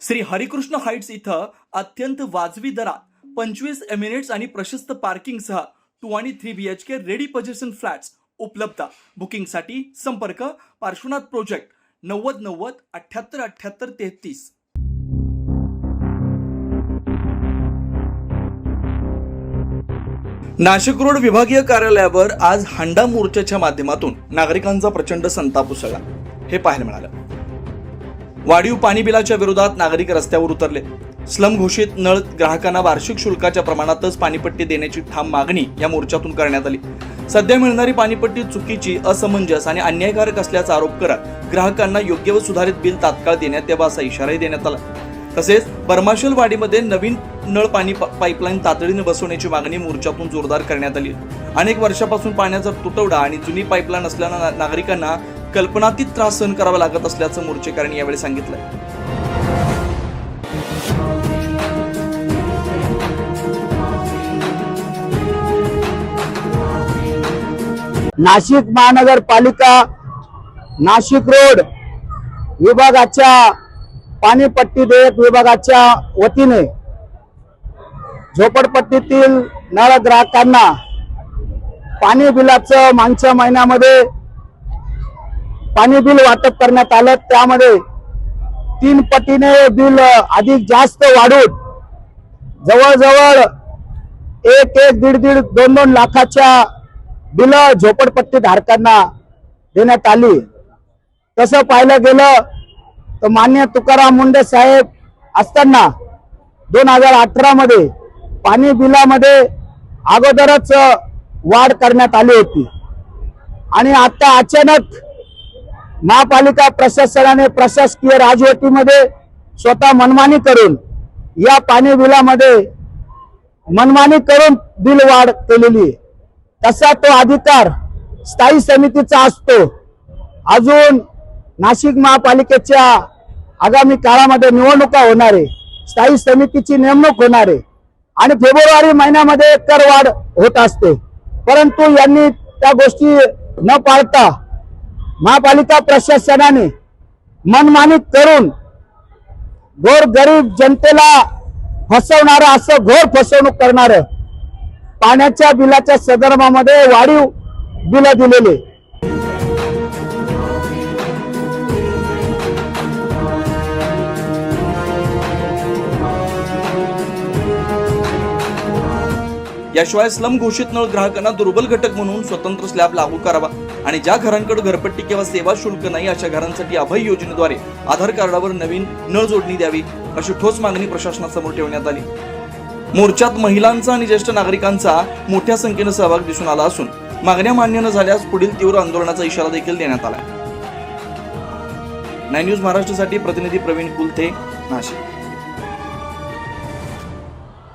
Shri Harikrishna Heights इथं अत्यंत वाजवी दरात 25 एमिरेट्स आणि प्रशस्त पार्किंगसह 2 आणि 3 BHK रेडी पोझिशन फ्लॅट्स उपलब्ध। बुकिंगसाठी संपर्क पार्श्वनाथ प्रोजेक्ट 90 90 78 78 33। नाशिक रोड विभागीय कार्यालयावर आज हांडा मोर्चाच्या माध्यमातून नागरिकांचा प्रचंड संताप उसळला हे पाहायला मिळालं। वाढीव पाणी बिलाच्या विरोधात नागरिक रस्त्यावर उतरले। स्लम घोषित नळ ग्राहकांना वार्षिक शुल्काच्या प्रमाणातच पाणीपट्टी देण्याची ठाम मागणी या मोर्चातून करण्यात आली। सध्या मिळणारी पाणीपट्टी चुकीची, असमंजस आणि अन्यायकारक असल्याचा आरोप करत ग्राहकांना योग्य व सुधारित बिल तात्काळ देण्यात यावा असा इशाराही देण्यात आला। तसेच बर्माशल वाडीमध्ये नवीन नळ पाणी पाईपलाईन तातडीने बसवण्याची मागणी मोर्चातून जोरदार करण्यात आली। अनेक वर्षापासून पाण्याचा तुटवडा आणि जुनी पाईपलाईन असल्याने नागरिकांना कल्पनातीत त्रास सहन करावा लागत असल्याचं मोर्चेकऱ्यांनी यावेळी सांगितलं। नाशिक महानगरपालिका नाशिक रोड विभागाच्या पाणीपट्टी देयक विभागाच्या वतीने झोपडपट्टीतील नळ ग्राहकांना पाणी बिलाचं मागच्या महिन्यामध्ये पाणी बिल वाटप करण्यात आलं। त्यामध्ये 3 पटीने बिल अधिक जास्त वाढून जवळजवळ 1-1, 1.5, 2-2 लाखाच्या बिल झोपडपट्टी धारकांना देण्यात आली। तसं पाहिलं गेलं तर माननीय तुकाराम मुंडे साहेब असताना 2018 मध्ये पाणी बिलामध्ये अगोदरच वाढ करण्यात आली होती आणि आता अचानक महापालिका प्रशासनाने प्रशासकीय राजवटीमध्ये स्वतः मनमानी करून या पाणी बिलामध्ये मनमानी करून बिल वाढ केलेली। तसा तो अधिकार स्थायी समितीचा असतो। अजून नाशिक महापालिकेच्या आगामी काळामध्ये निवडणुका होणार आहे, स्थायी समितीची नेमणूक होणार आहे आणि फेब्रुवारी महिन्यामध्ये करवाढ होत असते। परंतु यांनी त्या गोष्टी न पाळता महापालिका प्रशासनाने मनमानी करून गोरगरीब जनतेला फसवणारं असं घोर फसवणूक करणारं पाण्याच्या बिलाच्या संदर्भामध्ये वाढीव बिल दिलेले। याशिवाय स्लम घोषित नळ ग्राहकांना दुर्बल घटक म्हणून स्वतंत्र स्लॅब लागू करावा आणि ज्या घरांकडे घरपट्टी किंवा सेवा शुल्क नाही अशा घरांसाठी अभय योजनेद्वारे आधार कार्डावर नवीन नळ जोडणी द्यावी अशी ठोस मागणी प्रशासनासमोर ठेवण्यात आली। मोर्चात महिलांचा आणि ज्येष्ठ नागरिकांचा मोठ्या संख्येने सहभाग दिसून आला असून मागण्या मान्य न झाल्यास पुढील तीव्र आंदोलनाचा इशारा देखील देण्यात आला। 9 न्यूज महाराष्ट्रासाठी प्रतिनिधी प्रवीण कुलथे, नाशिक।